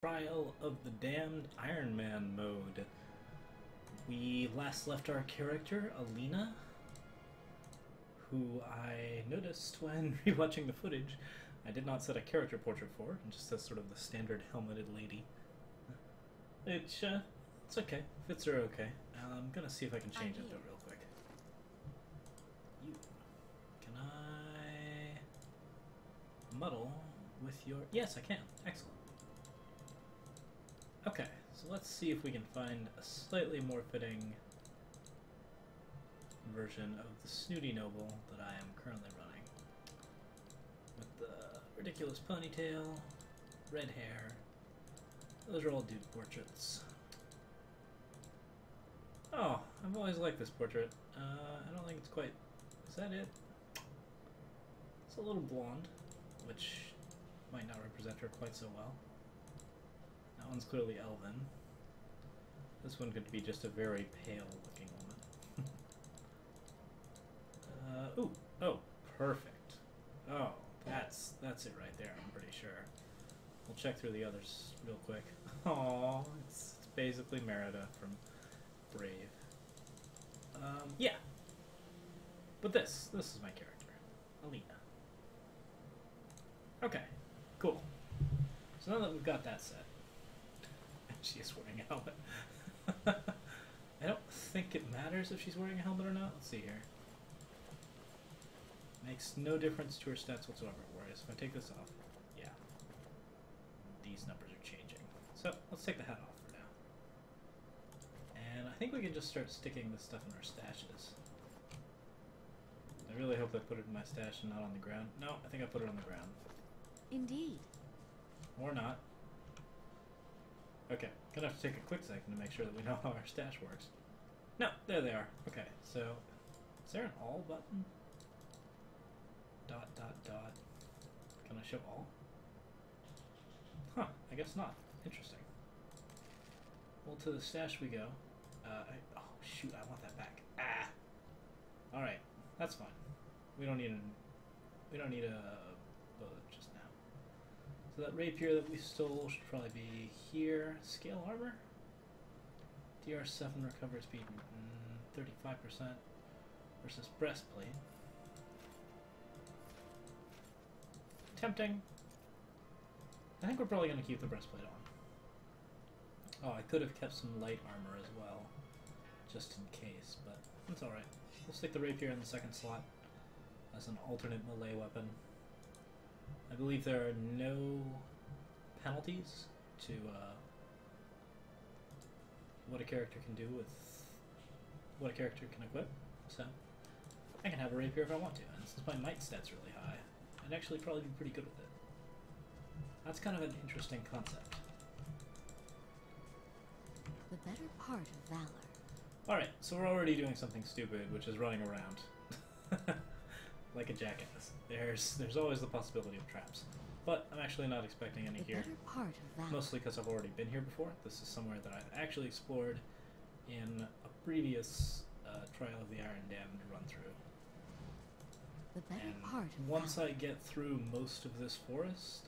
Trial of the Damned Iron Man mode. We last left our character, Alina, who I noticed when rewatching the footage I did not set a character portrait for, just as sort of the standard helmeted lady. Which, it's okay. Fits her okay. I'm gonna see if I can change it though real quick. You. Can I muddle with your... Yes, I can. Excellent. Okay, so let's see if we can find a slightly more fitting version of the Snooty Noble that I am currently running. With the ridiculous ponytail, red hair. Those are all dude portraits. Oh, I've always liked this portrait. I don't think it's quite... Is that it? It's a little blonde, which might not represent her quite so well. That one's clearly elven. This one could be just a very pale-looking woman. Ooh, oh, perfect. Oh, that's it right there. I'm pretty sure. We'll check through the others real quick. Oh, it's basically Merida from Brave. Yeah. But this is my character, Alina. Okay, cool. So now that we've got that set. She is wearing a helmet. I don't think it matters if she's wearing a helmet or not. Let's see here. Makes no difference to her stats whatsoever. Whereas if I take this off, yeah, these numbers are changing. So let's take the hat off for now. And I think we can just start sticking this stuff in our stashes. I really hope I put it in my stash and not on the ground. No, I think I put it on the ground. Indeed. Or not. Okay, gonna have to take a quick second to make sure that we know how our stash works. No, there they are. Okay, so is there an all button? Dot, dot, dot. Can I show all? Huh, I guess not. Interesting. Well, to the stash we go. Oh, shoot, I want that back. Ah! Alright, that's fine. We don't need a bow just now. So that rapier that we stole should probably be here. Scale armor? DR7 recovery speed 35% versus breastplate. Tempting. I think we're probably going to keep the breastplate on. Oh, I could have kept some light armor as well, just in case, but that's alright. We'll stick the rapier in the second slot as an alternate melee weapon. I believe there are no penalties to what a character can do with what a character can equip, so I can have a rapier if I want to, and since my might stat's really high, I'd actually probably be pretty good with it. That's kind of an interesting concept. The better part of valor. Alright, so we're already doing something stupid, which is running around. Like a jackass. There's always the possibility of traps. But I'm actually not expecting any here. Part of valor. Mostly because I've already been here before. This is somewhere that I've actually explored in a previous Trial of the Iron Damned run-through. The better And part of once valor. I get through most of this forest,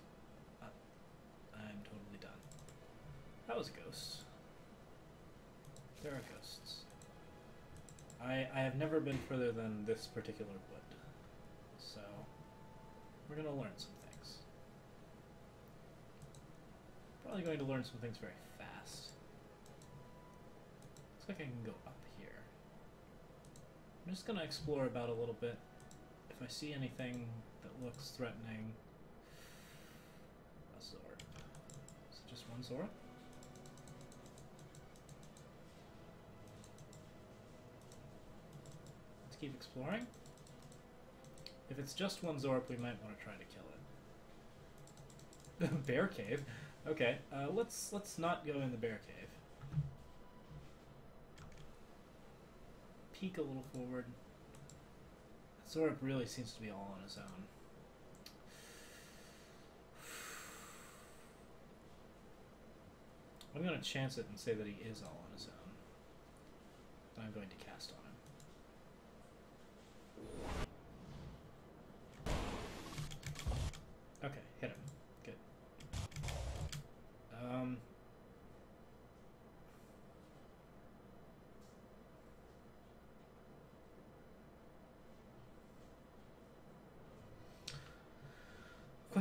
I'm totally done. That was a ghost. There are ghosts. I have never been further than this particular wood, so we're going to learn some things. Probably going to learn some things very fast. Looks like I can go up here. I'm just going to explore about a little bit. If I see anything that looks threatening... A sword. Is it just one sword? Keep exploring. If it's just one Zorp, we might want to try to kill it. Bear cave? Okay, let's not go in the bear cave. Peek a little forward. Zorp really seems to be all on his own. I'm going to chance it and say that he is all on his own. But I'm going to cast on him. Okay, hit him. Good.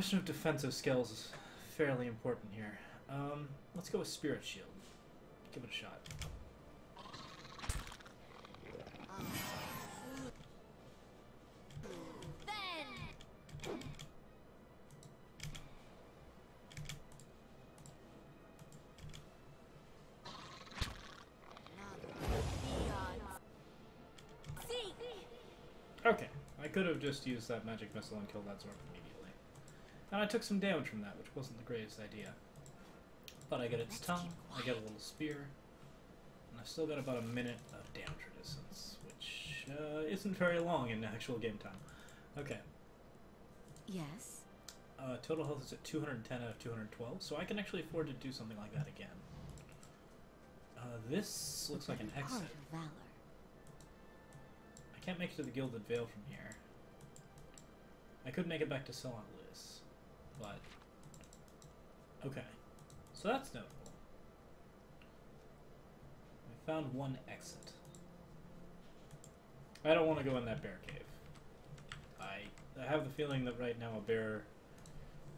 question of defensive skills is fairly important here. Let's go with Spirit Shield. Give it a shot. Okay, I could have just used that magic missile and killed that Zork immediately. And I took some damage from that, which wasn't the greatest idea. But I get its tongue, I get a little spear, and I've still got about a minute of damage resistance, which isn't very long in actual game time. Okay. Yes. Total health is at 210 out of 212, so I can actually afford to do something like that again. This looks like an exit. Valor. I can't make it to the Gilded Vale from here. I could make it back to Saint Louis, but okay. So that's notable. I found one exit. I don't want to go in that bear cave. I have the feeling that right now a bear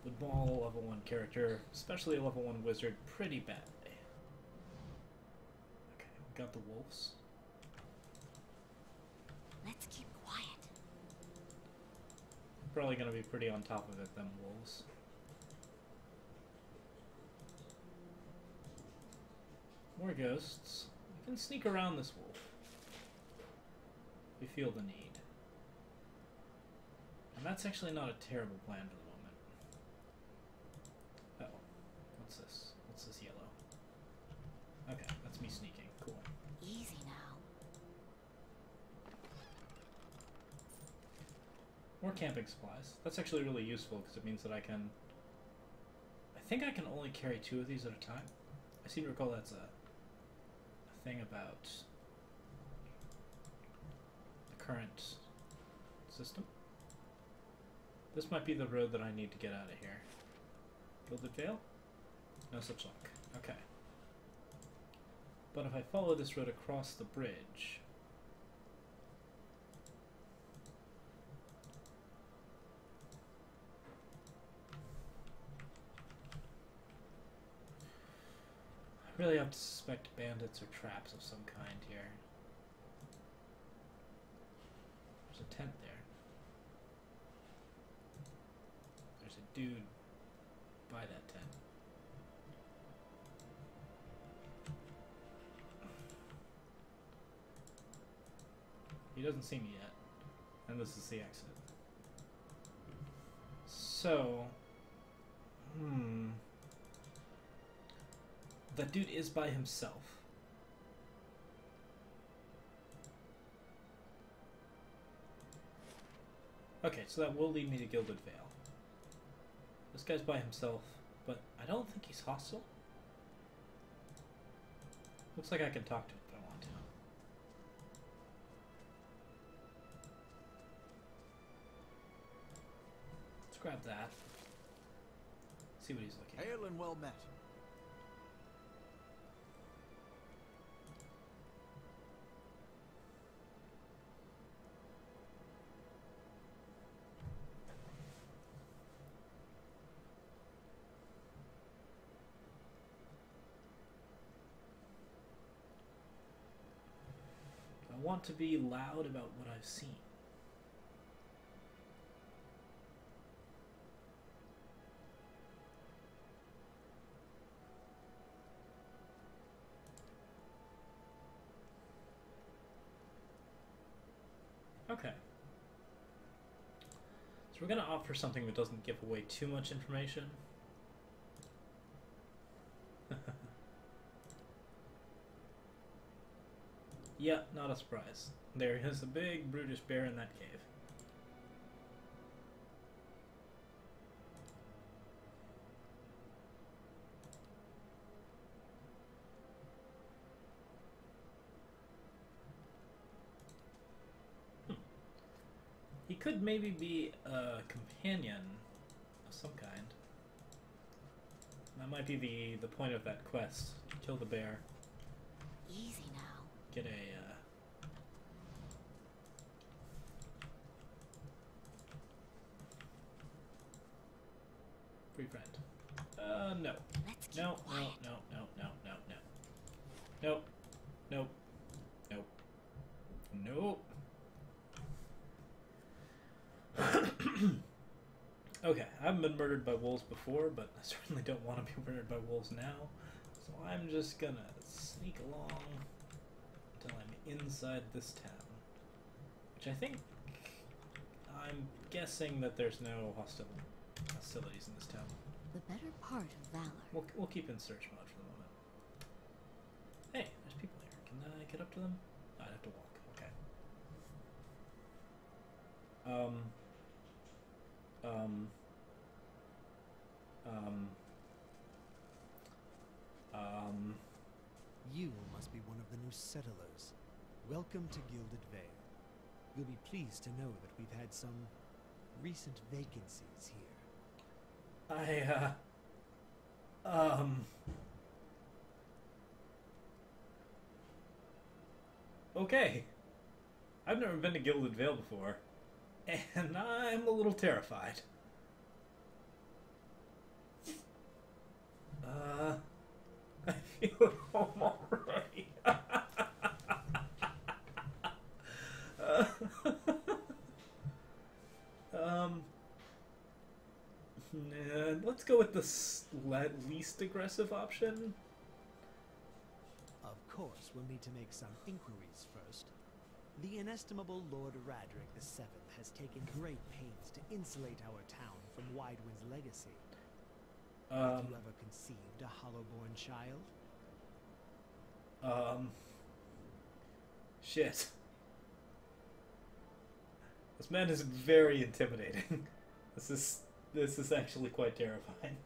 would maul a level 1 character, especially a level 1 wizard, pretty badly. Okay, we got the wolves. Let's keep quiet. Probably gonna be pretty on top of it, them wolves. More ghosts. We can sneak around this wolf. We feel the need. And that's actually not a terrible plan for the moment. Uh oh. What's this? What's this yellow? Okay, that's me sneaking. Cool. Easy now. More camping supplies. That's actually really useful because it means that I can... I think I can only carry 2 of these at a time. I seem to recall that's a thing about the current system. This might be the road that I need to get out of here. Gilded Vale? No such luck. Okay. But if I follow this road across the bridge... I really have to suspect bandits or traps of some kind here. There's a tent there. There's a dude by that tent. He doesn't see me yet. And this is the exit. So... That dude is by himself. Okay, so that will lead me to Gilded Vale. This guy's by himself, but I don't think he's hostile. Looks like I can talk to him if I want to. Let's grab that. See what he's looking at. Hail and well met. I want to be loud about what I've seen. Okay. So we're going to opt for something that doesn't give away too much information. Yeah, not a surprise. There is a big brutish bear in that cave. He could maybe be a companion of some kind. That might be the point of that quest. Kill the bear. Easy now. Get a No. Let's keep No, quiet. no, no, no, no, no, no. Nope. Nope. Nope. Nope. Okay, I haven't been murdered by wolves before, but I certainly don't want to be murdered by wolves now. So I'm just gonna sneak along until I'm inside this town. Which I think... I'm guessing that there's no hostilities in this town. The better part of valor. We'll keep in search mode for the moment. Hey, there's people here. Can I get up to them? I'd have to walk. Okay. You must be one of the new settlers. Welcome to Gilded Vale. You'll be pleased to know that we've had some recent vacancies here. Okay. I've never been to Gilded Vale before, and I'm a little terrified. I feel at home already. Let's go with the least aggressive option. Of course, we'll need to make some inquiries first. The inestimable Lord Radric VII has taken great pains to insulate our town from Widewind's legacy. Have you ever conceived a Hollowborn child? Shit. This man is very intimidating. This is actually quite terrifying.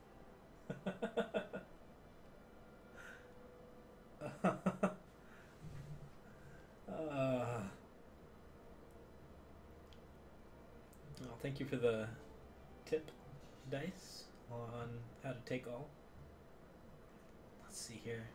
Well, thank you for the tip, Dice, on how to take all. Let's see here.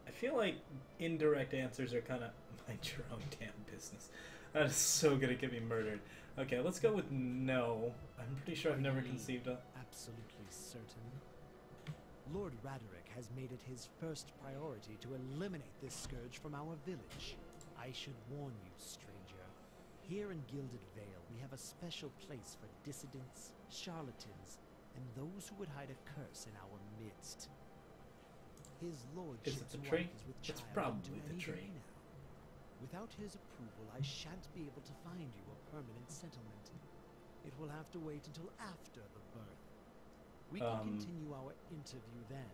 I feel like indirect answers are kind of mind your own damn business. That is so gonna get me murdered. Okay, let's go with no. I'm pretty sure I've never conceived a... Absolutely certain. Lord Radric has made it his first priority to eliminate this scourge from our village. I should warn you, stranger. Here in Gilded Vale, we have a special place for dissidents, charlatans, and those who would hide a curse in our midst. His lordship's wife is with child. It's probably the tree. Now. Without his approval, I shan't be able to find you a permanent settlement. It will have to wait until after the birth. We can continue our interview then,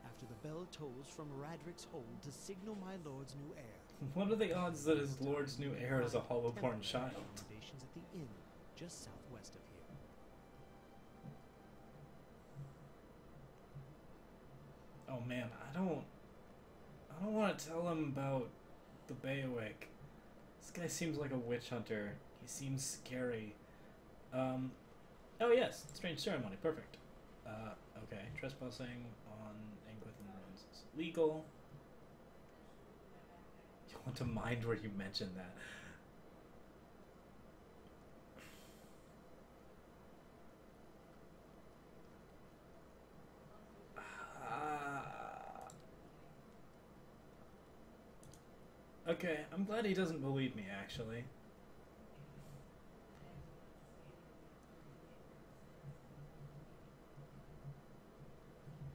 after the bell tolls from Radric's hold to signal my lord's new heir. What are the odds that his lord's new heir is a Hollowborn child? Accommodations at the inn, just southwest of here. Oh man, I don't want to tell him about the Bayowick. This guy seems like a witch hunter. He seems scary. Oh yes, strange ceremony, perfect. Okay, trespassing on Anquithan ruins is legal. You want to mind where you mentioned that. Okay, I'm glad he doesn't believe me, actually.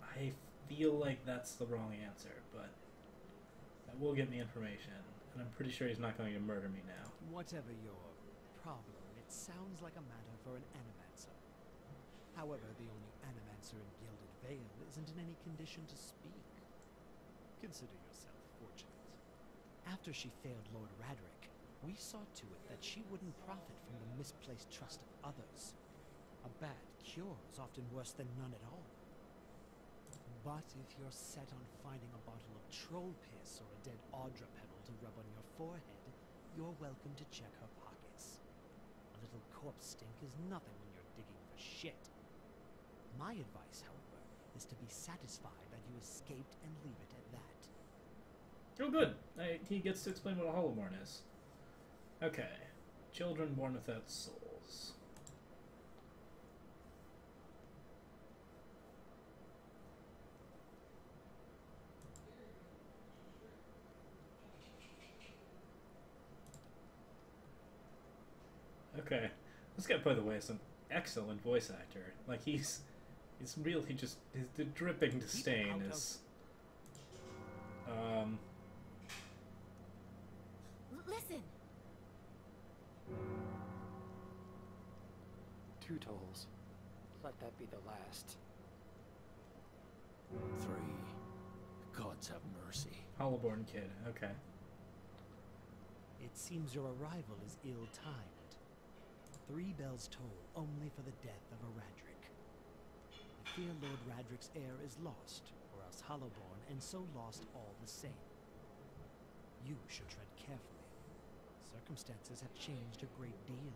I feel like that's the wrong answer, but that will get me information, and I'm pretty sure he's not going to murder me now. Whatever your problem, it sounds like a matter for an animancer. However, the only animancer in Gilded Vale isn't in any condition to speak. Consider yourself fortunate. After she failed Lord Radric, we saw to it that she wouldn't profit from the misplaced trust of others. A bad cure is often worse than none at all. But if you're set on finding a bottle of troll piss or a dead Audra pebble to rub on your forehead, you're welcome to check her pockets. A little corpse stink is nothing when you're digging for shit. My advice, however, is to be satisfied that you escaped and leave it at that. Oh good, he gets to explain what a Hollowborn is. Okay, children born without souls. This guy, by the way, is an excellent voice actor. Like, he's really just, the dripping disdain is, Listen. 2 tolls. Let that be the last. 3. Gods have mercy. Hollowborn kid, okay. It seems your arrival is ill-timed. 3 bells toll only for the death of a Radric. I fear Lord Radric's heir is lost, or else Hollowborn, and so lost all the same. You should tread carefully. Circumstances have changed a great deal.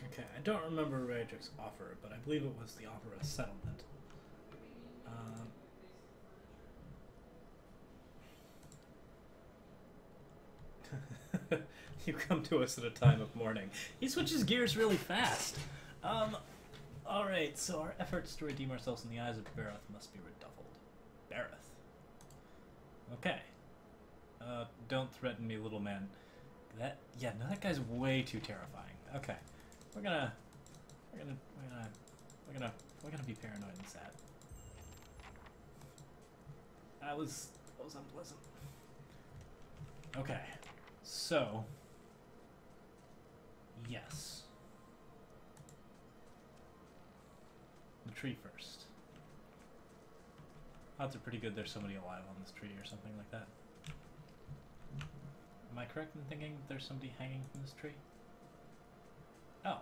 Okay, I don't remember Radric's offer, but I believe it was the offer of settlement. You come to us at a time of mourning. He switches gears really fast. Alright, so our efforts to redeem ourselves in the eyes of Barroth must be redoubled. Barroth. Okay. Don't threaten me, little man. That guy's way too terrifying. Okay. We're gonna be paranoid and sad. That was unpleasant. Okay. So, yes. The tree first. Odds are pretty good there's somebody alive on this tree or something like that. Am I correct in thinking there's somebody hanging from this tree? Oh.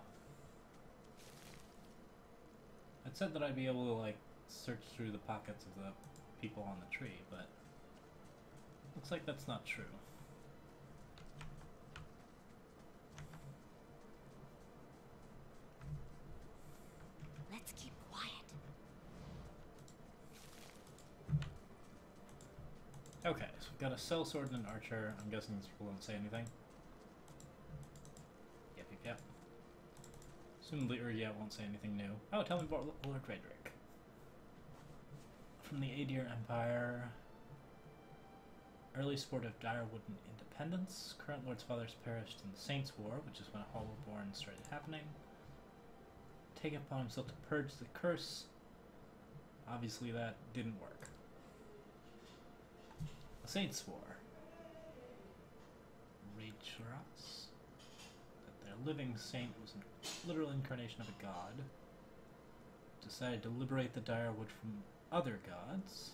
It said that I'd be able to, like, search through the pockets of the people on the tree, but looks like that's not true. Let's keep quiet. Okay, so we've got a sellsword and an archer. I'm guessing this people won't say anything. Yep. Assumably Urya won't say anything new. Oh, tell me about Lord Radric. From the Aedir Empire. Early sport of Direwood and independence. Current Lord's fathers perished in the Saints' War, which is when Hollowborn started happening. Taking upon himself to purge the curse. Obviously that didn't work. The Saints' War. Rachras. Their living saint was a literal incarnation of a god. Decided to liberate the Direwood from other gods.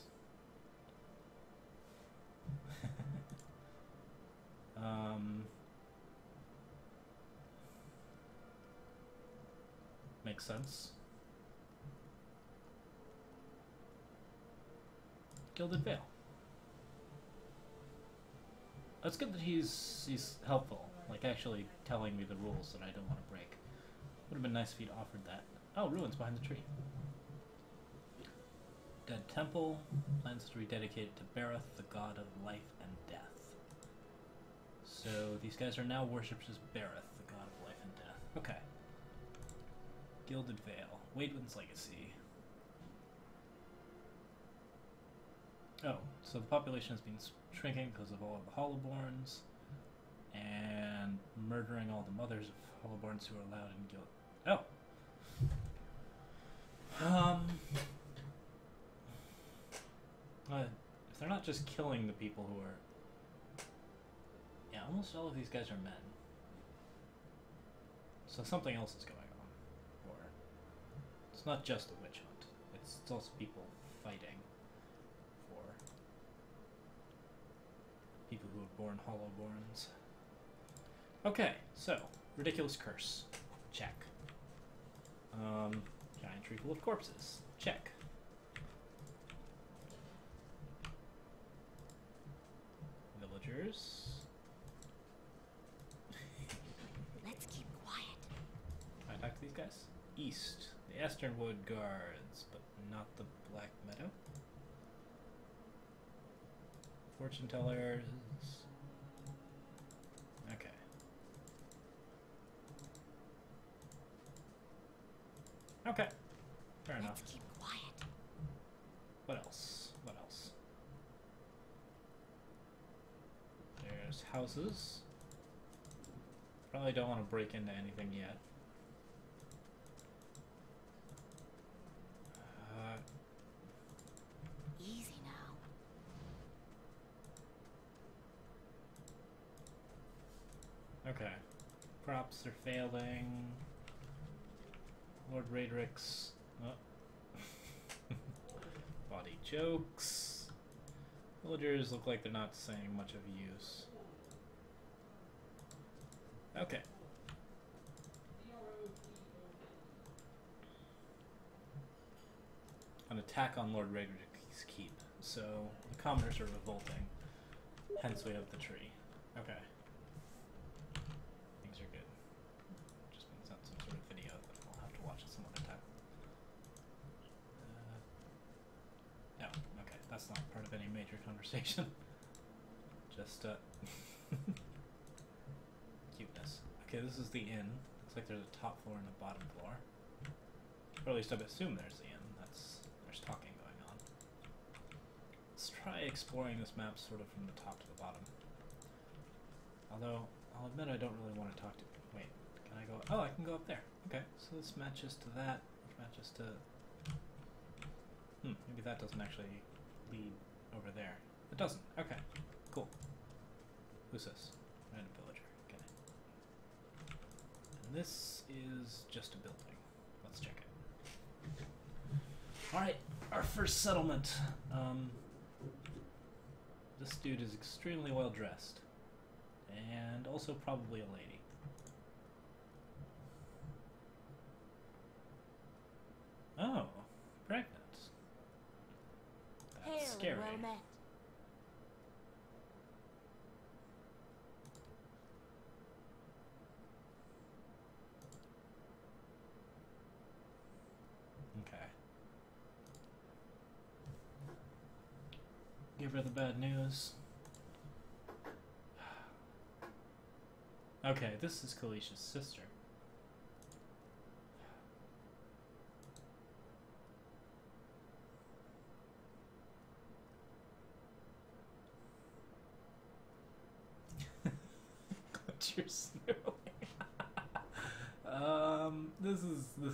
Makes sense. Gilded Veil. It's good that he's helpful, like actually telling me the rules that I don't want to break. Would have been nice if he'd offered that. Oh, ruins behind the tree. Dead temple, plans to rededicate it to Barroth, the god of life and death. So these guys are now worshipped as Barroth, the god of life and death. Okay. Gilded Veil, Waidwin's legacy. Oh, so the population has been shrinking because of all of the Hollowborns and murdering all the mothers of Hollowborns who are allowed in Guild. If they're not just killing the people who are... Yeah, almost all of these guys are men. So something else is going on. Or it's not just a witch hunt. It's also people fighting for people who have born Hollowborns. Okay, so ridiculous curse. Check. Giant tree full of corpses. Check. Villagers. Let's keep quiet. Can I talk to these guys? East. The Esternwood Guards, but not the Black Meadow. Fortune tellers. Okay. Okay. Fair enough. Let's keep quiet. What else? What else? There's houses. Probably don't want to break into anything yet. Easy now. Okay. Props are failing. Lord Raedric's body jokes. Villagers look like they're not saying much of use. Okay. An attack on Lord Raedric's keep. So the commoners are revolting. Hence we have the tree. Okay. Things are good. Just been sent some sort of video that I'll have to watch it some other time. No, okay, that's not part of any major conversation. Just cuteness. Okay, this is the inn. Looks like there's a top floor and a bottom floor. Or at least I assume there's the inn. There's talking going on. Let's try exploring this map sort of from the top to the bottom. Although, I'll admit I don't really want to talk to... Wait, can I go... Oh, I can go up there. Okay, so this matches to that, which matches to... maybe that doesn't actually lead over there. It doesn't. Okay, cool. Who's this? Random villager. Okay. And this is just a building. Let's check it. Alright, our first settlement. This dude is extremely well dressed. And also probably a lady. Oh, pregnant. That's Hail scary. and well met. Okay. Give her the bad news. Okay, this is Kalicia's sister. You're snoring. This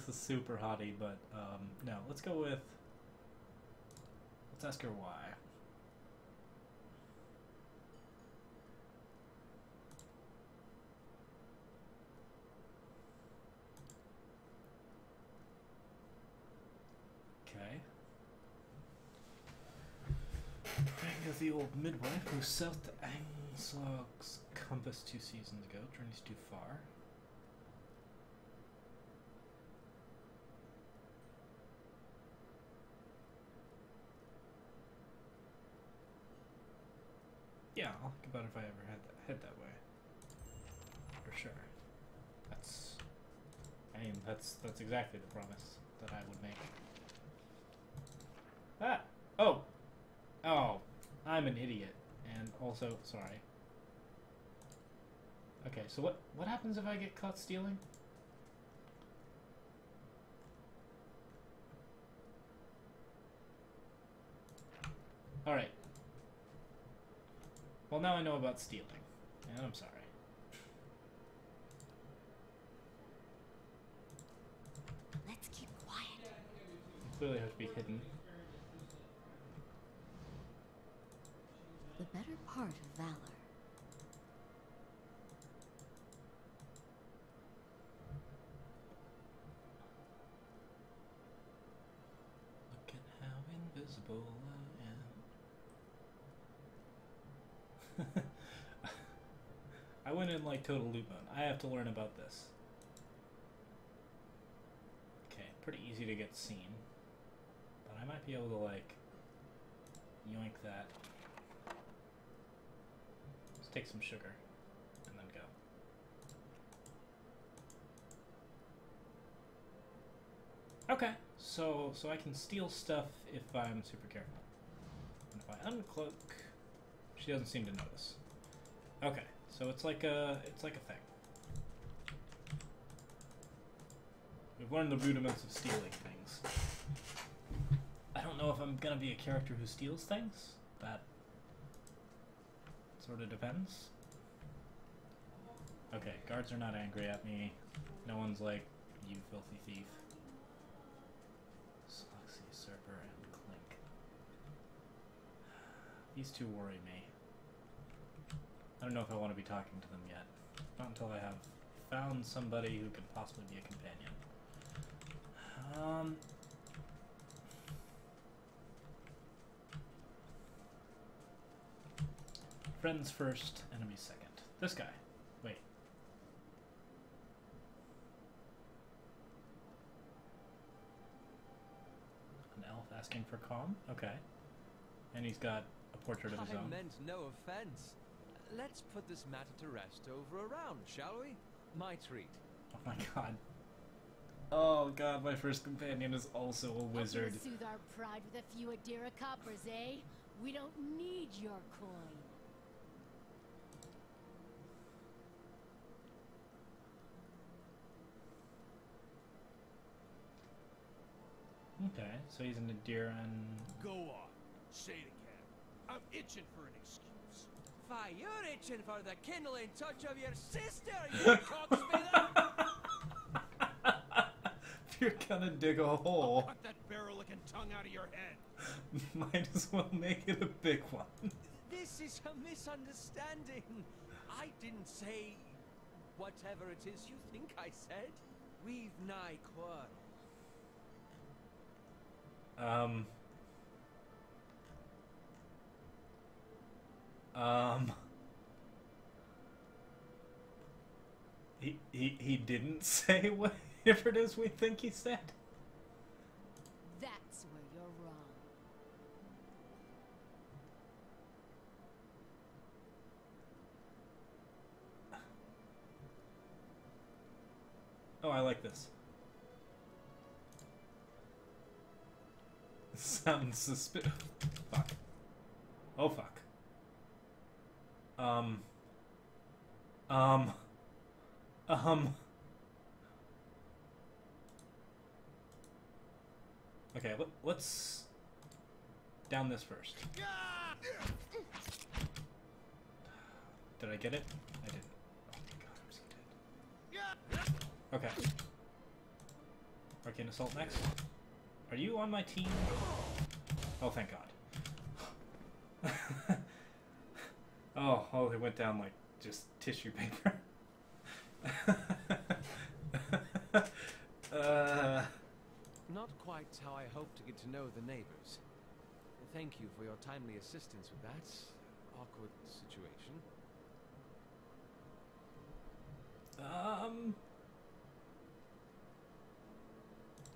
is super hottie, but no. Let's go with. Let's ask her why. Okay. Prang is the old midwife who south to Angslog's compass 2 seasons ago. Journey's too far. Yeah, I'll think about it if I ever head that way. For sure. That's exactly the promise that I would make. Ah! Oh! Oh, I'm an idiot. And also, sorry. Okay, so what happens if I get caught stealing? Alright. Well, now I know about stealing. And I'm sorry. Let's keep quiet. You clearly have to be hidden. The better part of valor. Look at how invisible I am. I went in like total loot mode. I have to learn about this. Okay, pretty easy to get seen. But I might be able to like yoink that. Let's take some sugar and then go. Okay, so I can steal stuff if I'm super careful. And if I uncloak, she doesn't seem to notice. Okay, so it's like a thing. We've learned the rudiments of stealing things. I don't know if I'm gonna be a character who steals things. That sort of depends. Okay, guards are not angry at me. No one's like, you filthy thief. Sluxy, Serper, and Clink. These two worry me. I don't know if I want to be talking to them yet. Not until I have found somebody who can possibly be a companion. Friends first, enemies second. This guy. Wait. An elf asking for calm? Okay. And he's got a portrait of his I own. meant no offense. Let's put this matter to rest over a round, shall we? My treat. Oh my god. Oh god, my first companion is also a wizard. Hoping to soothe our pride with a few Adira coppers, eh? We don't need your coin. Okay, so he's an Adira and... Go on. Say it again. I'm itching for an excuse. Why, you're itching for the kindling touch of your sister, you cockspither! If you're gonna dig a hole, Cut that barrel-looking tongue out of your head. might as well make it a big one. This is a misunderstanding. I didn't say whatever it is you think I said. We've nigh quarrel. He didn't say whatever it is we think he said. That's where you're wrong. Oh, I like this. Sounds suspicious. Fuck. Oh, fuck. Okay, let's down this first. Did I get it? I didn't. Oh my god, I'm so dead. Okay. Arcane Assault next. Are you on my team? Oh, thank god. Oh, it went down like just tissue paper. Not quite how I hoped to get to know the neighbors. Thank you for your timely assistance with that awkward situation.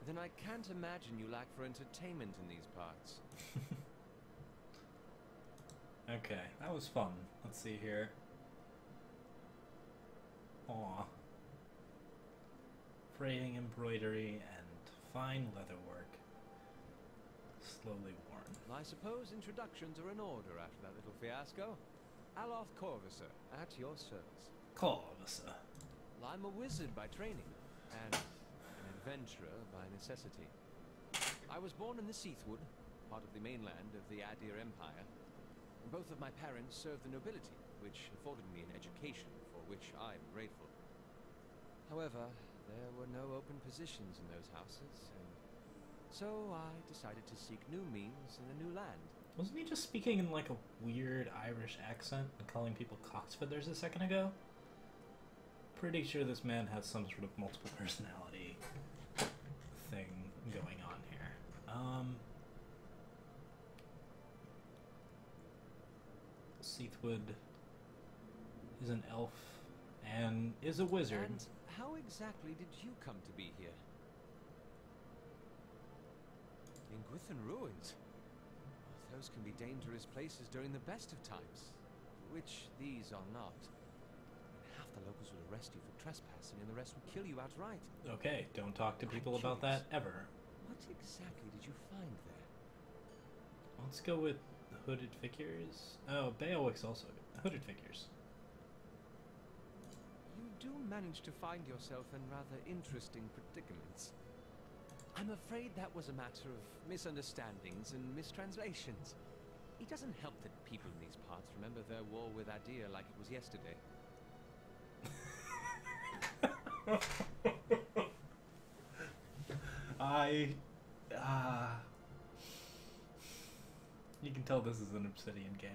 Then I can't imagine you lack for entertainment in these parts. Okay, that was fun. Let's see here. Aw. Fraying embroidery and fine leatherwork. Slowly worn. I suppose introductions are in order after that little fiasco. Aloth Corvusser, at your service. Corvusser. I'm a wizard by training, and an adventurer by necessity. I was born in the Seathwood, part of the mainland of the Adir Empire. Both of my parents served the nobility, which afforded me an education for which I'm grateful. However, there were no open positions in those houses, and so I decided to seek new means in a new land. Wasn't he just speaking in like a weird Irish accent and calling people cocksfeathers a second ago? Pretty sure this man has some sort of multiple personality thing going on here. Seathwood is an elf and is a wizard. And how exactly did you come to be here? In Gwithan Ruins? Those can be dangerous places during the best of times, which these are not. Half the locals would arrest you for trespassing and the rest would kill you outright. Okay, don't talk to people I'm about that curious. ever. What exactly did you find there? Let's go with hooded figures. Oh, Beowulf's also hooded figures. You do manage to find yourself in rather interesting predicaments. I'm afraid that was a matter of misunderstandings and mistranslations. It doesn't help that people in these parts remember their war with Adir like it was yesterday. I, you can tell this is an Obsidian game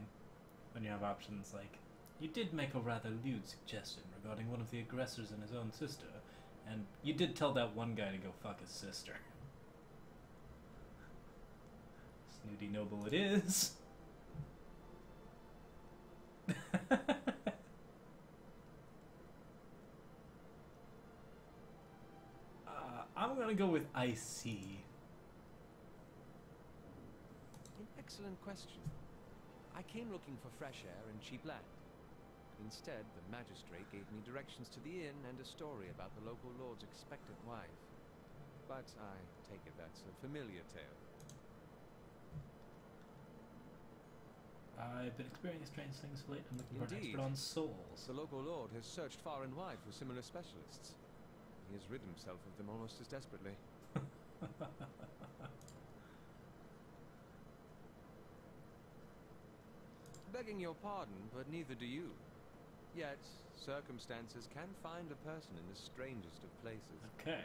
when you have options like, you did make a rather lewd suggestion regarding one of the aggressors and his own sister, and you did tell that one guy to go fuck his sister. Snooty noble it is. I'm gonna go with I see. An excellent question. I came looking for fresh air and cheap land. Instead, the magistrate gave me directions to the inn and a story about the local lord's expectant wife. But I take it that's a familiar tale. I've been experiencing strange things of late. I'm looking for an Indeed. expert on souls. The local lord has searched far and wide for similar specialists. He has rid himself of them almost as desperately. Begging your pardon, but neither do you. Yet, circumstances can find a person in the strangest of places. Okay.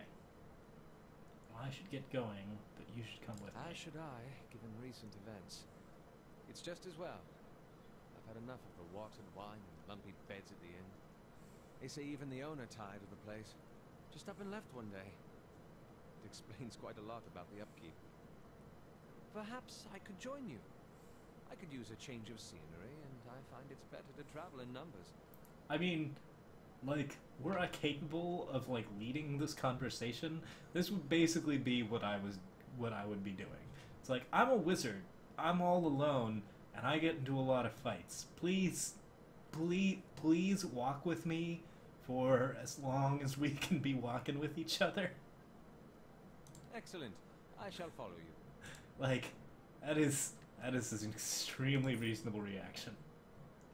Well, I should get going, but you should come with As me. should I, given recent events. It's just as well. I've had enough of the watered wine and lumpy beds at the inn. They say even the owner tired of the place. Just up and left one day. It explains quite a lot about the upkeep. Perhaps I could join you. I could use a change of scenery, and I find it's better to travel in numbers. I mean, like, were I capable of, like, leading this conversation, this would basically be what I would be doing. It's like, I'm a wizard, I'm all alone, and I get into a lot of fights. Please walk with me for as long as we can be walking with each other. Excellent. I shall follow you. Like, that is an extremely reasonable reaction.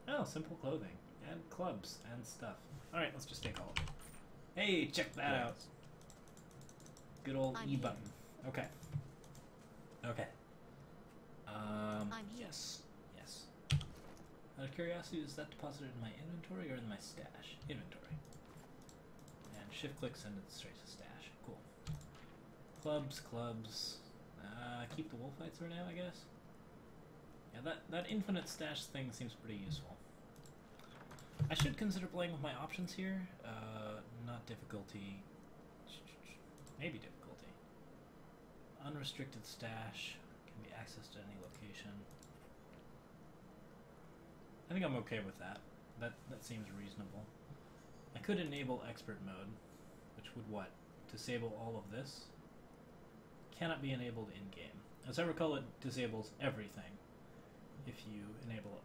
Oh, simple clothing. And clubs and stuff. Alright, let's just take all of it. Hey, check that out. Good old I'm E here. button. Okay. Okay. I'm here. Yes. Yes. Out of curiosity, is that deposited in my inventory or in my stash? Inventory. And shift click send it straight to stash. Cool. Clubs. Keep the wolf fights for now, I guess. Yeah, that infinite stash thing seems pretty useful. I should consider playing with my options here. Not difficulty. Maybe difficulty. Unrestricted stash. Can be accessed at any location. I think I'm okay with that. That seems reasonable. I could enable expert mode, which would what? Disable all of this? Cannot be enabled in-game. As I recall, it disables everything if you enable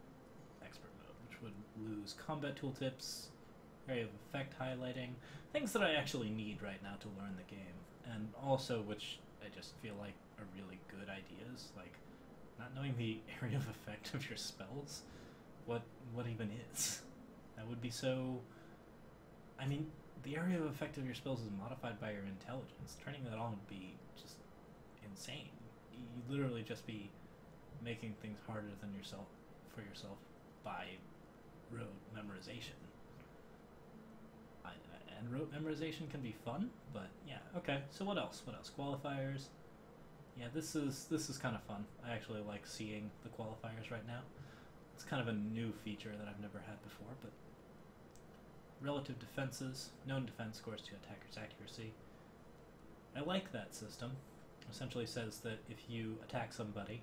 expert mode, which would lose combat tooltips, area of effect highlighting, things that I actually need right now to learn the game, and also which I just feel like are really good ideas, like not knowing the area of effect of your spells, what even is. That would be so... I mean, the area of effect of your spells is modified by your intelligence. Turning that on would be just insane. You'd literally just be making things harder than yourself for yourself by rote memorization. And rote memorization can be fun, but yeah, okay. So what else? Qualifiers. Yeah, this is kind of fun. I actually like seeing the qualifiers right now. It's kind of a new feature that I've never had before, but relative defenses, known defense scores to attacker's accuracy. I like that system. Essentially says that if you attack somebody,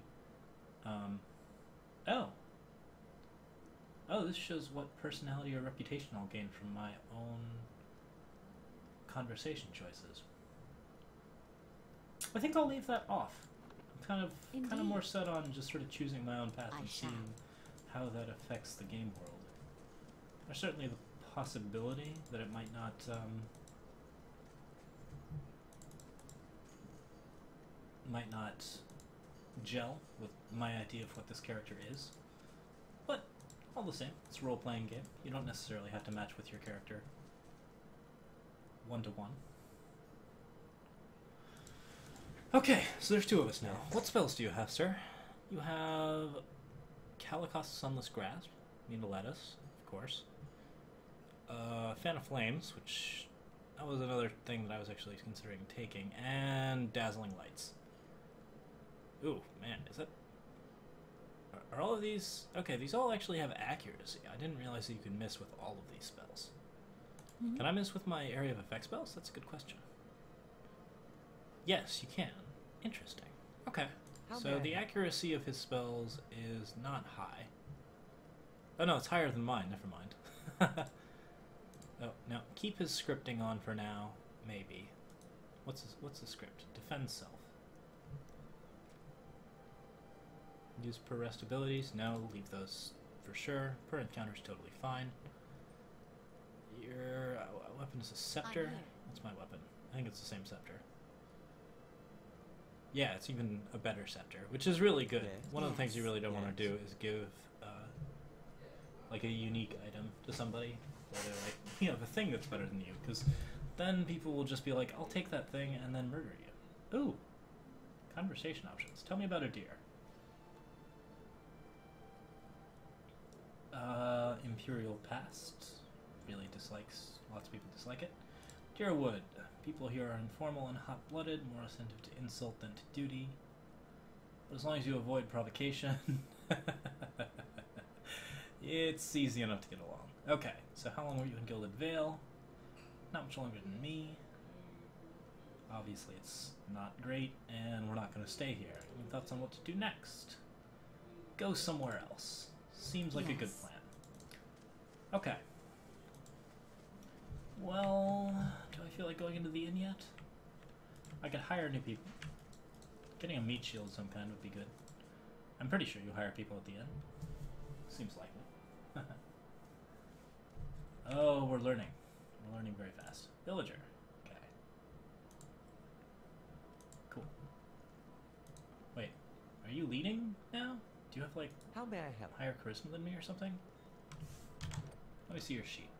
this shows what personality or reputation I'll gain from my own conversation choices. I think I'll leave that off. I'm kind of more set on just sort of choosing my own path I and shall. seeing how that affects the game world. There's certainly the possibility that it might not gel with my idea of what this character is. But all the same, it's a role-playing game. You don't necessarily have to match with your character one-to-one. Okay, so there's two of us now. What spells do you have, sir? You have Calicost's Sunless Grasp, Need a Lettuce, of course. Fan of Flames, which That was another thing that I was actually considering taking. And Dazzling Lights. Ooh, man, is that... Are all of these... Okay, these all actually have accuracy. I didn't realize that you could miss with all of these spells. Mhm. Can I miss with my area of effect spells? That's a good question. Yes, you can. Interesting. Okay. How So may I the help? accuracy of his spells is not high. Oh no, it's higher than mine. Never mind. Oh, no. Keep his scripting on for now. Maybe. What's the script? Defend self. Use per rest abilities? No, leave those for sure. Per encounter's totally fine. Your weapon is a scepter. here. What's my weapon? I think it's the same scepter. Yeah, it's even a better scepter, which is really good. Yes. One of the things you really don't want to Yes. do is give like a unique item to somebody. Where they're like, you have a thing that's better than you, because then people will just be like, I'll take that thing and then murder you. Ooh, conversation options. Tell me about a deer. Imperial Past. Really dislikes, lots of people dislike it. Deerwood. People here are informal and hot-blooded, more attentive to insult than to duty. But as long as you avoid provocation, it's easy enough to get along. Okay, so how long were you in Gilded Vale? Not much longer than me. Obviously it's not great, and we're not going to stay here. Any thoughts on what to do next? Go somewhere else. Seems like a good Yes. plan. Okay. Well, do I feel like going into the inn yet? I could hire new people. Getting a meat shield of some kind would be good. I'm pretty sure you hire people at the inn. Seems likely. Oh, we're learning. We're learning very fast. Villager. Okay. Cool. Wait, are you leading now? Do you have, like, How may I help? higher charisma than me or something? Let me see your sheet.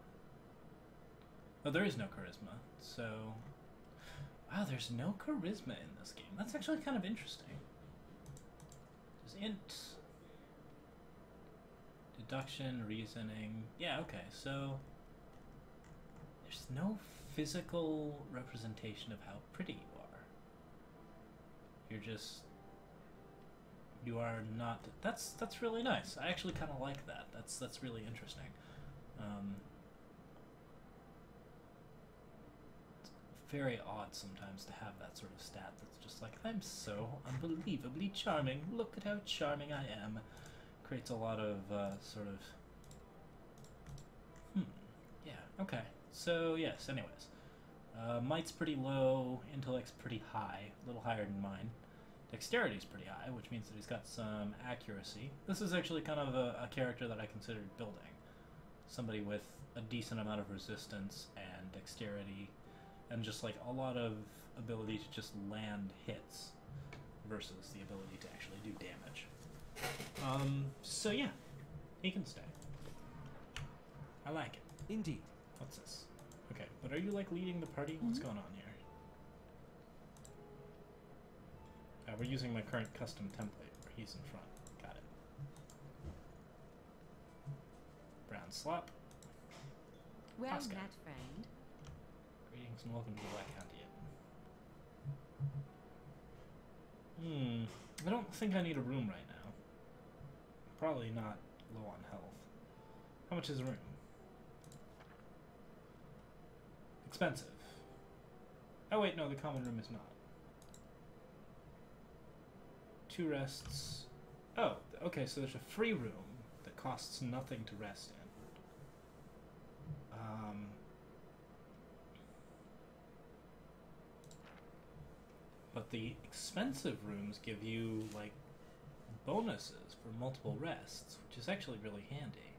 Oh, there is no charisma, so... Wow, there's no charisma in this game. That's actually kind of interesting. There's int... Deduction, reasoning... Yeah, okay, so... There's no physical representation of how pretty you are. You're just... You are not... That's really nice. I actually kind of like that. That's really interesting. It's very odd sometimes to have that sort of stat that's just like, I'm so unbelievably charming. Look at how charming I am. Creates a lot of sort of... Yeah, okay. So, yes, anyways. Might's pretty low, intellect's pretty high, a little higher than mine. Dexterity's pretty high, which means that he's got some accuracy. This is actually kind of a character that I considered building. Somebody with a decent amount of resistance and dexterity, and just like a lot of ability to just land hits versus the ability to actually do damage. So yeah, he can stay. I like it. Indeed. What's this? Okay, but are you like leading the party? What's going on here? We're using my current custom template where he's in front. Got it. Brown slop. Well Oscar. met, friend. Greetings and welcome to the Black County Inn. I don't think I need a room right now. Probably not low on health. How much is a room? Expensive. Oh wait, no, the common room is not. 2 rests. Oh, okay, so there's a free room that costs nothing to rest in. But the expensive rooms give you, like, bonuses for multiple rests, which is actually really handy.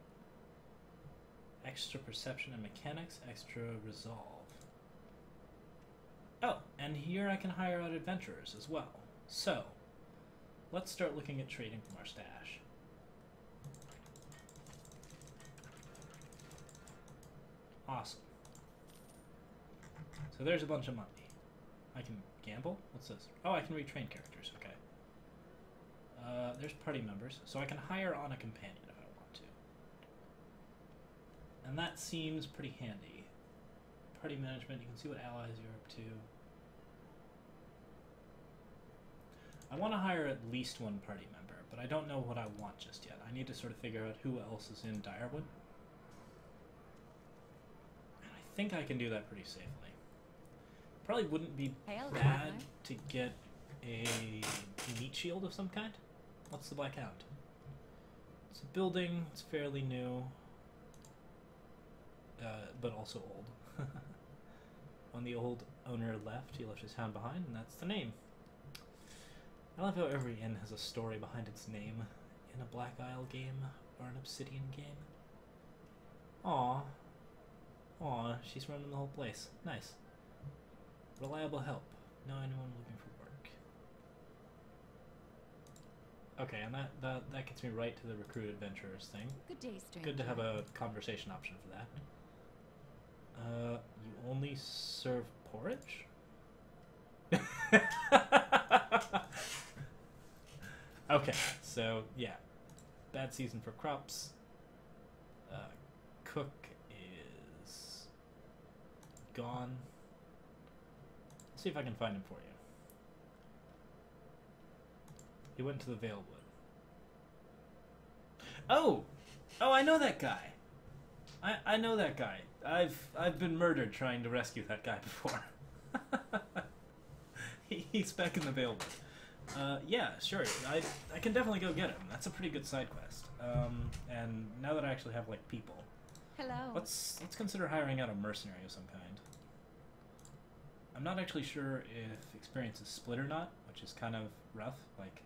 Extra perception and mechanics, extra resolve. Oh, and here I can hire out adventurers as well. So, let's start looking at trading from our stash. Awesome. So there's a bunch of money. I can gamble? What's this? Oh, I can retrain characters, okay. There's party members, so I can hire on a companion if I want to. And that seems pretty handy. party management. You can see what allies you're up to. I want to hire at least one party member, but I don't know what I want just yet. I need to sort of figure out who else is in Direwood. And I think I can do that pretty safely. Probably wouldn't be Hail, bad traveler. to get a meat shield of some kind. What's the Black Hound? It's a building, it's fairly new, but also old. When the old owner left, he left his hound behind, and that's the name. I love how every inn has a story behind its name in a Black Isle game or an Obsidian game. Aw. Aw, she's running the whole place. Nice. Reliable help. Know anyone looking for work. Okay, and that gets me right to the recruit adventurers thing. Good day, stranger. Good to have a conversation option for that. You only serve porridge? Okay, so yeah, bad season for crops. Cook is gone. Let's see if I can find him for you. He went to the Valewood. Oh, I know that guy. I know that guy. I've been murdered trying to rescue that guy before. He's back in the Valewood. Yeah, sure. I can definitely go get him. That's a pretty good side quest. And now that I actually have like people, Hello. let's consider hiring out a mercenary of some kind. I'm not actually sure if experience is split or not, which is kind of rough. Like,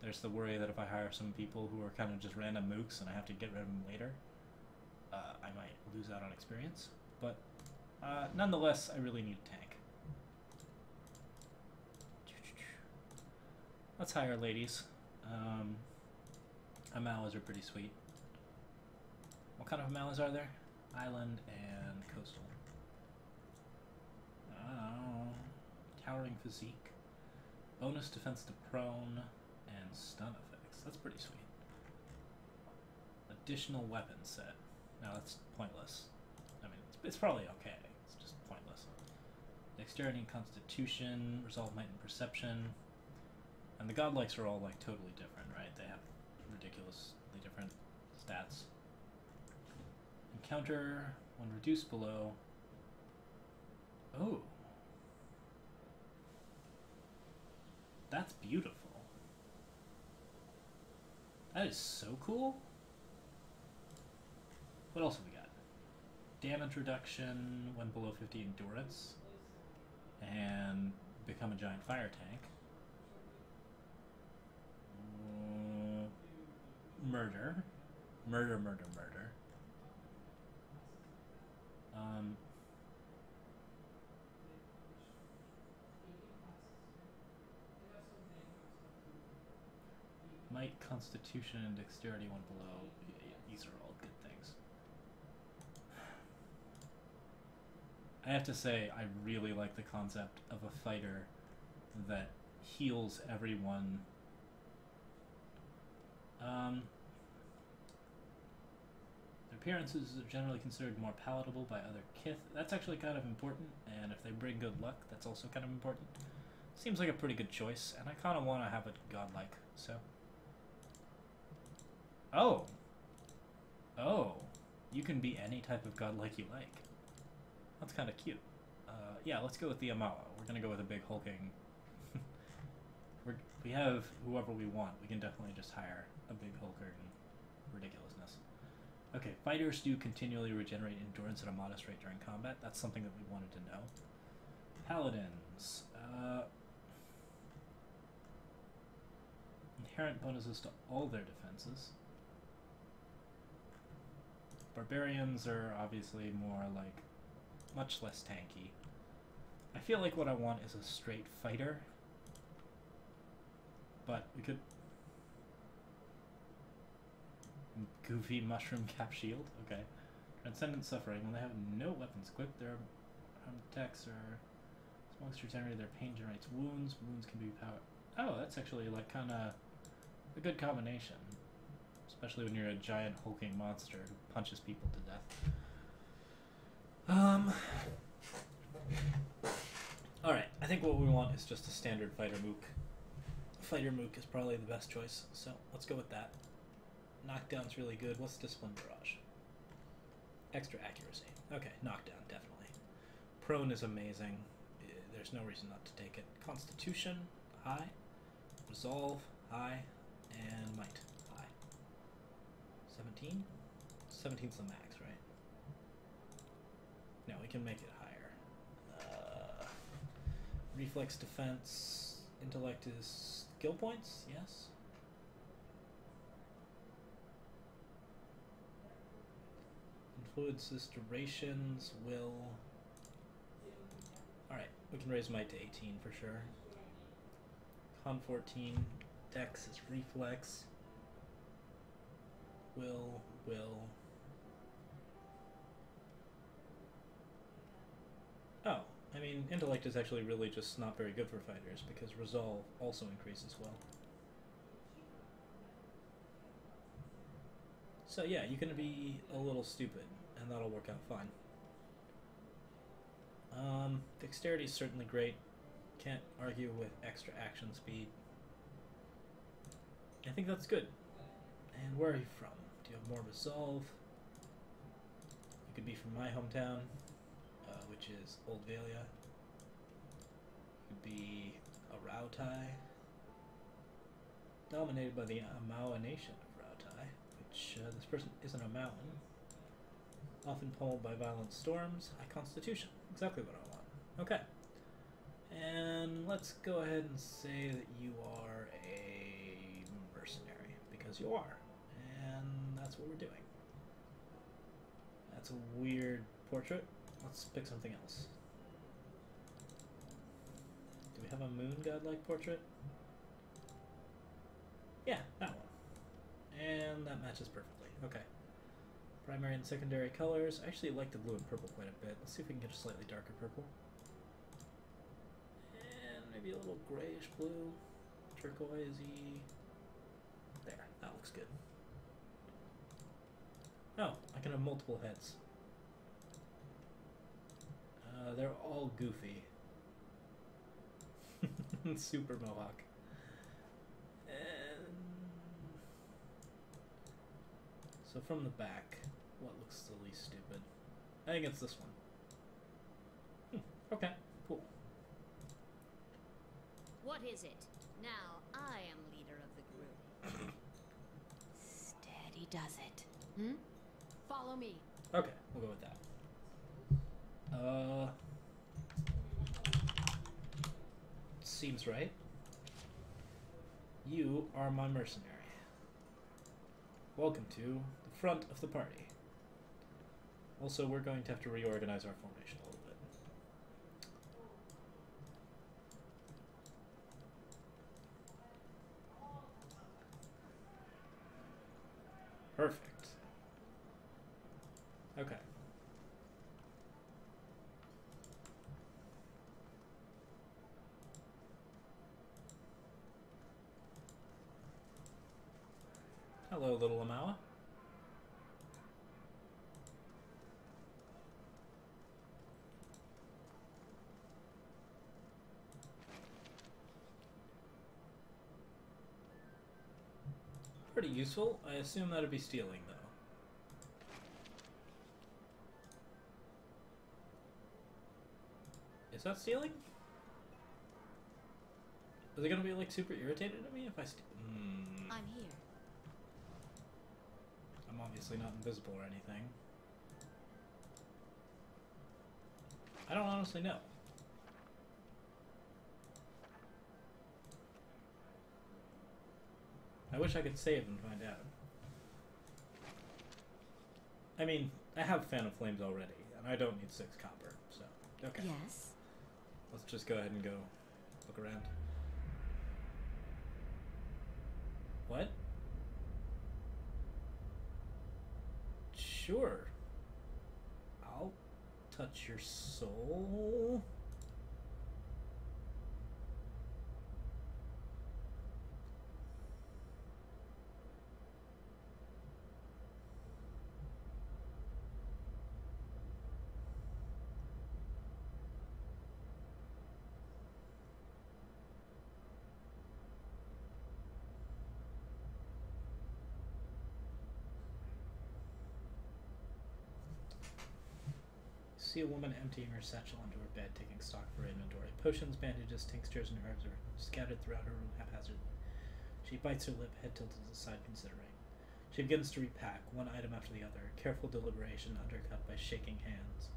there's the worry that if I hire some people who are kind of just random mooks and I have to get rid of them later, I might lose out on experience. But nonetheless, I really need a tank. Let's hire ladies. Amalas are pretty sweet. What kind of Amalas are there? Island and coastal. Oh, towering physique. Bonus defense to prone and stun effects. That's pretty sweet. Additional weapon set. No, that's pointless. I mean, it's probably okay. It's just pointless. Dexterity and Constitution, Resolve, Might, and Perception. And the godlikes are all like totally different, right? They have ridiculously different stats. Encounter when reduced below. Oh. That's beautiful. That is so cool. What else have we got? Damage reduction when below 50 endurance. And become a giant fire tank. Murder. Murder. Might, Constitution, and Dexterity when below. These are all good things. I have to say, I really like the concept of a fighter that heals everyone. Their appearances are generally considered more palatable by other kith. That's actually kind of important, and if they bring good luck, that's also kind of important. Seems like a pretty good choice, and I kind of want to have it godlike, so... Oh! Oh! You can be any type of godlike you like. That's kind of cute. Yeah, let's go with the Amala. We're gonna go with a big hulking... we have whoever we want. We can definitely just hire a big hulker and ridiculousness. Okay, fighters do continually regenerate endurance at a modest rate during combat. That's something that we wanted to know. Paladins. Inherent bonuses to all their defenses. Barbarians are obviously more like much less tanky. I feel like what I want is a straight fighter. But we could... Goofy mushroom cap shield? Okay. Transcendent suffering. When they have no weapons equipped, their attacks are... This monster generated their pain generates wounds. Wounds can be power... Oh, that's actually like kind of a good combination. Especially when you're a giant hulking monster who punches people to death. Alright, I think what we want is just a standard fighter mook. Fighter mook is probably the best choice, so let's go with that. Knockdown's really good. What's Discipline Barrage? Extra accuracy. Okay, knockdown, definitely. Prone is amazing. There's no reason not to take it. Constitution, high. Resolve, high. And Might, high. 17? 17's the max, right? No, we can make it higher. Reflex defense, intellect is skill points, yes. Influences, durations, will. Alright, we can raise might to 18 for sure. Con 14, dex is reflex. Will. Oh, I mean, intellect is actually really just not very good for fighters because resolve also increases well. So yeah, you can be a little stupid and that'll work out fine. Dexterity is certainly great. Can't argue with extra action speed. I think that's good. And where are you from? Do you have more resolve? You could be from my hometown, which is Old Valia. You could be a Rautai, dominated by the Amaua nation of Rautai, which this person isn't a mountain. Often pummeled by violent storms. High constitution. Exactly what I want. Okay. And let's go ahead and say that you are a mercenary, because you are. And that's what we're doing. That's a weird portrait. Let's pick something else. Do we have a moon godlike portrait? Yeah, that one. And that matches perfectly. Okay. Primary and secondary colors. I actually like the blue and purple quite a bit. Let's see if we can get a slightly darker purple. And maybe a little grayish blue. Turquoisey. There, that looks good. Oh, I can have multiple heads. They're all goofy. Super mohawk. And so from the back, what looks the least stupid? I think it's this one. Okay, cool. What is it? Now I am leader of the group. Steady does it. Hmm? Follow me. Okay, we'll go with that. Seems right. You are my mercenary. Welcome to the front of the party. Also, we're going to have to reorganize our formation a little bit. Perfect. Okay. Hello, little Amaua. Pretty useful. I assume that'd be stealing, though. Is that stealing? Are they gonna be like super irritated at me if I steal? I'm here. I'm obviously not invisible or anything. I don't honestly know. I wish I could save and find out. I mean, I have Fan of Flames already, and I don't need 6 copper, so okay. Yes. Let's just go ahead and go look around. What? Sure. I'll touch your soul. see a woman emptying her satchel onto her bed, taking stock of her inventory. Potions, bandages, tinctures, and herbs are scattered throughout her room haphazardly. She bites her lip, head tilted to the side, considering. She begins to repack, one item after the other, careful deliberation undercut by shaking hands.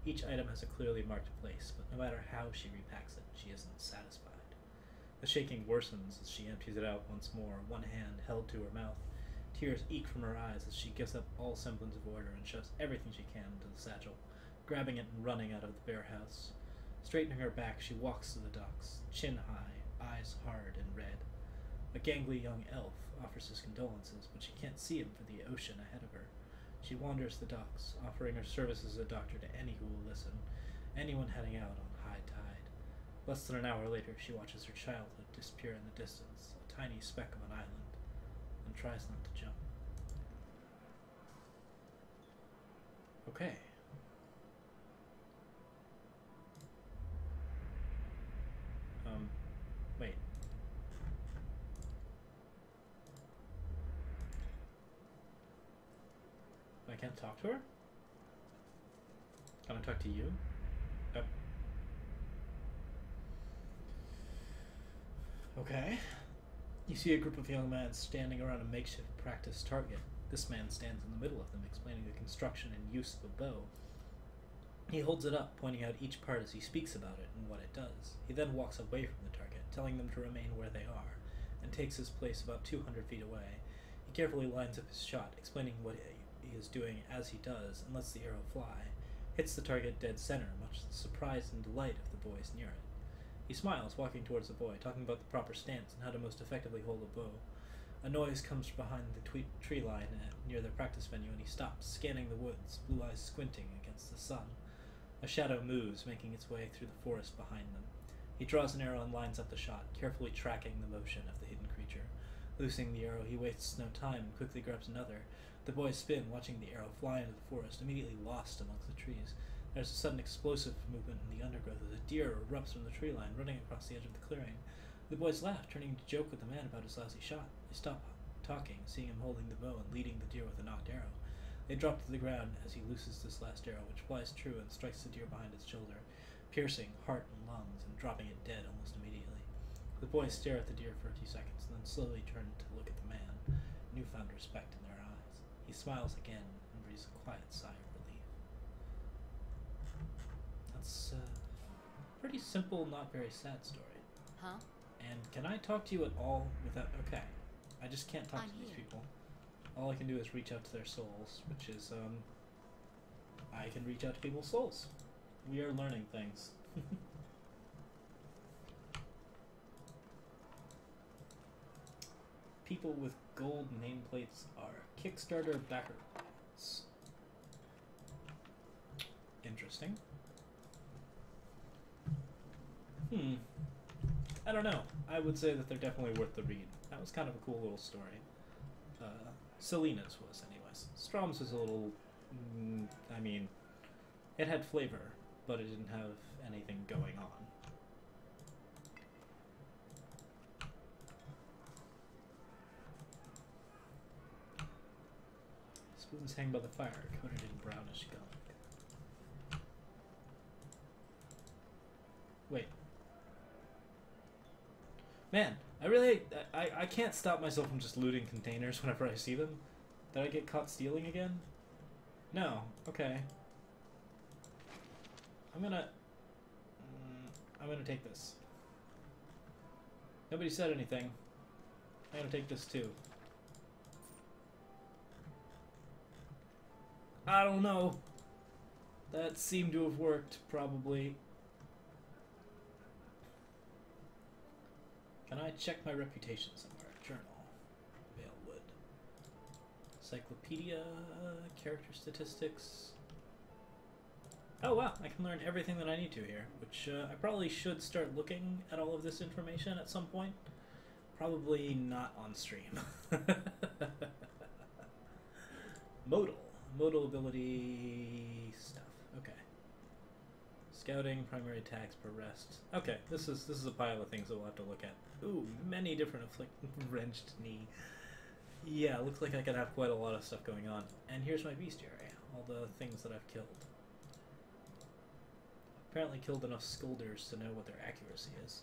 Each item has a clearly marked place, but no matter how she repacks it, she isn't satisfied. The shaking worsens as she empties it out once more, one hand held to her mouth. Tears eke from her eyes as she gives up all semblance of order and shoves everything she can into the satchel, grabbing it and running out of the bare house. Straightening her back, she walks to the docks, chin high, eyes hard and red. A gangly young elf offers his condolences, but she can't see him for the ocean ahead of her. She wanders the docks, offering her services as a doctor to any who will listen, anyone heading out on high tide. Less than an hour later, she watches her childhood disappear in the distance, a tiny speck of an island, and tries not to jump. Okay. Wait. I can't talk to her? Can I talk to you? Yep. Okay. You see a group of young men standing around a makeshift practice target. This man stands in the middle of them, explaining the construction and use of a bow. He holds it up, pointing out each part as he speaks about it and what it does. He then walks away from the target, telling them to remain where they are, and takes his place about 200 feet away. He carefully lines up his shot, explaining what he is doing as he does, and lets the arrow fly. Hits the target dead center, much to the surprise and delight of the boys near it. He smiles, walking towards the boy, talking about the proper stance and how to most effectively hold a bow. A noise comes behind the tree line near their practice venue, and he stops, scanning the woods, blue eyes squinting against the sun. A shadow moves, making its way through the forest behind them. He draws an arrow and lines up the shot, carefully tracking the motion of the hidden creature. Loosing the arrow, he wastes no time and quickly grabs another. The boys spin, watching the arrow fly into the forest, immediately lost amongst the trees. There's a sudden explosive movement in the undergrowth as a deer erupts from the tree line, running across the edge of the clearing. The boys laugh, turning to joke with the man about his lousy shot. They stop talking, seeing him holding the bow and leading the deer with a knocked arrow. They drop to the ground as he looses this last arrow, which flies true and strikes the deer behind its shoulder, piercing heart and lungs and dropping it dead almost immediately. The boys stare at the deer for a few seconds, and then slowly turn to look at the man, newfound respect in their eyes. He smiles again and breathes a quiet sigh of relief. That's a pretty simple, not very sad story. Huh? And can I talk to you at all without... Okay. I just can't talk to these people. All I can do is reach out to their souls, which is, I can reach out to people's souls. We are learning things. People with gold nameplates are Kickstarter backers. Interesting. I don't know. I would say that they're definitely worth the read. That was kind of a cool little story. Selena's was, anyways. Strom's was a little... I mean, it had flavor, but it didn't have anything going on. Spoons hang by the fire, coated in brownish gunk. Wait. Man, I can't stop myself from just looting containers whenever I see them. Did I get caught stealing again? No. Okay. I'm gonna take this. Nobody said anything. I'm gonna take this too. I don't know. That seemed to have worked, probably. Can I check my reputation somewhere? Journal. Valewood. Encyclopedia. Character statistics. Oh wow, I can learn everything that I need to here, which I probably should start looking at all of this information at some point. Probably not on stream. Modal. Modal ability stuff. Okay. Scouting, primary attacks per rest. Okay, this is a pile of things that we'll have to look at. Ooh, many different wrenched knee. Yeah, looks like I could have quite a lot of stuff going on. And here's my bestiary, all the things that I've killed. Apparently killed enough Skulders to know what their accuracy is.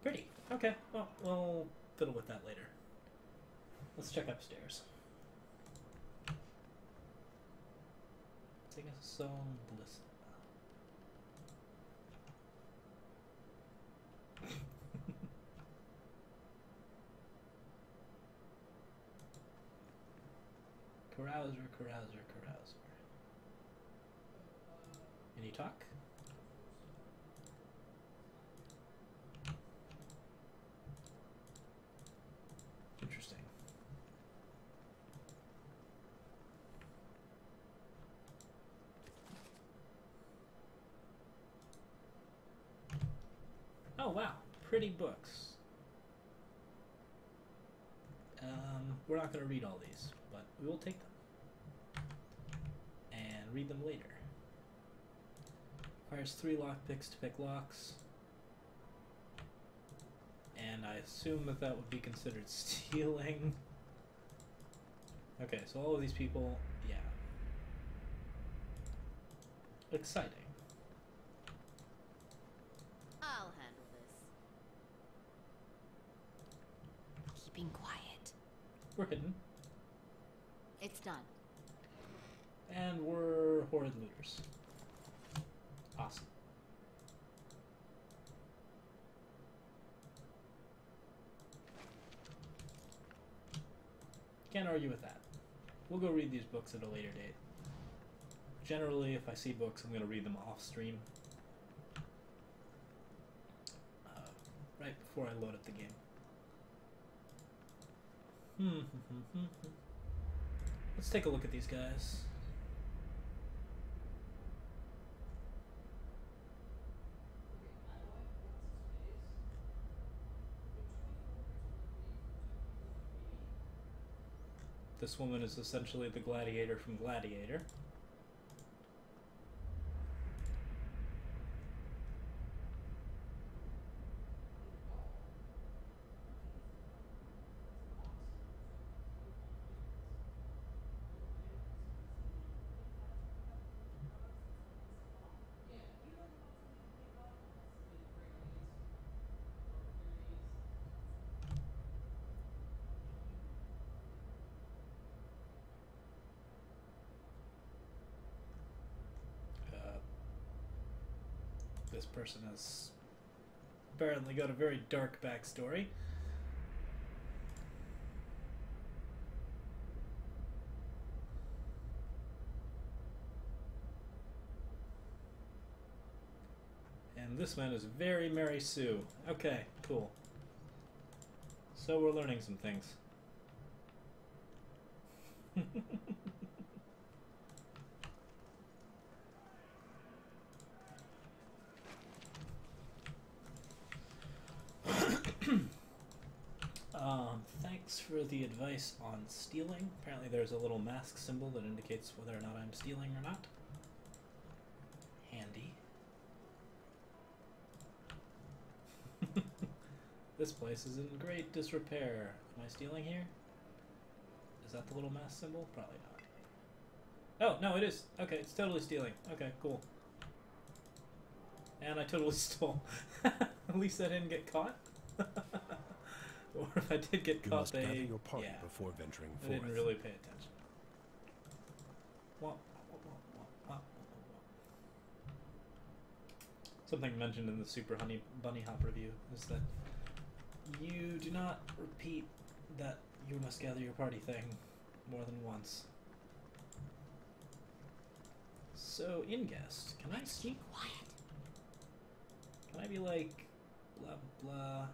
Pretty. Okay, well, we'll fiddle with that later. Let's check upstairs. Take us some bliss. Carouser, carouser, carouser. Any talk? Interesting. Oh wow, pretty books. We're not going to read all these, but we will take them and read them later. Requires 3 lockpicks to pick locks, and I assume that that would be considered stealing. Okay, so all of these people, yeah. Exciting. I'll handle this. Keeping quiet. We're hidden, It's done. and we're horrid looters. Awesome. Can't argue with that. We'll go read these books at a later date. Generally, if I see books, I'm going to read them off stream. Right before I load up the game. Let's take a look at these guys. This woman is essentially the gladiator from Gladiator. This person has apparently got a very dark backstory. And this man is very Mary Sue. Okay, cool. So we're learning some things. Thanks for the advice on stealing. Apparently there's a little mask symbol that indicates whether or not I'm stealing or not. Handy. This place is in great disrepair. Am I stealing here? Is that the little mask symbol? Probably not. Oh, no, it is. Okay, it's totally stealing. Okay, cool. And I totally stole. At least I didn't get caught. Or if I did get You caught, must they... gather your party yeah, before venturing I forth. didn't really pay attention. Wah, wah, wah, wah, wah, wah. Something mentioned in the Super Honey Bunny Hop review is that you do not repeat that you must gather your party thing more than once. So, in-guest, can I Keep quiet. Can I be like, blah blah?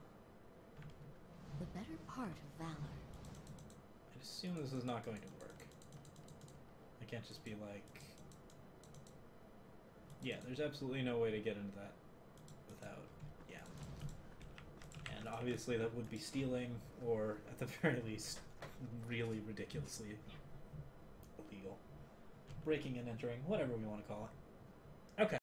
The better part of valor. I assume this is not going to work. I can't just be like... Yeah, there's absolutely no way to get into that without... Yeah. And obviously that would be stealing, or at the very least, really ridiculously illegal. Breaking and entering, whatever we want to call it. Okay.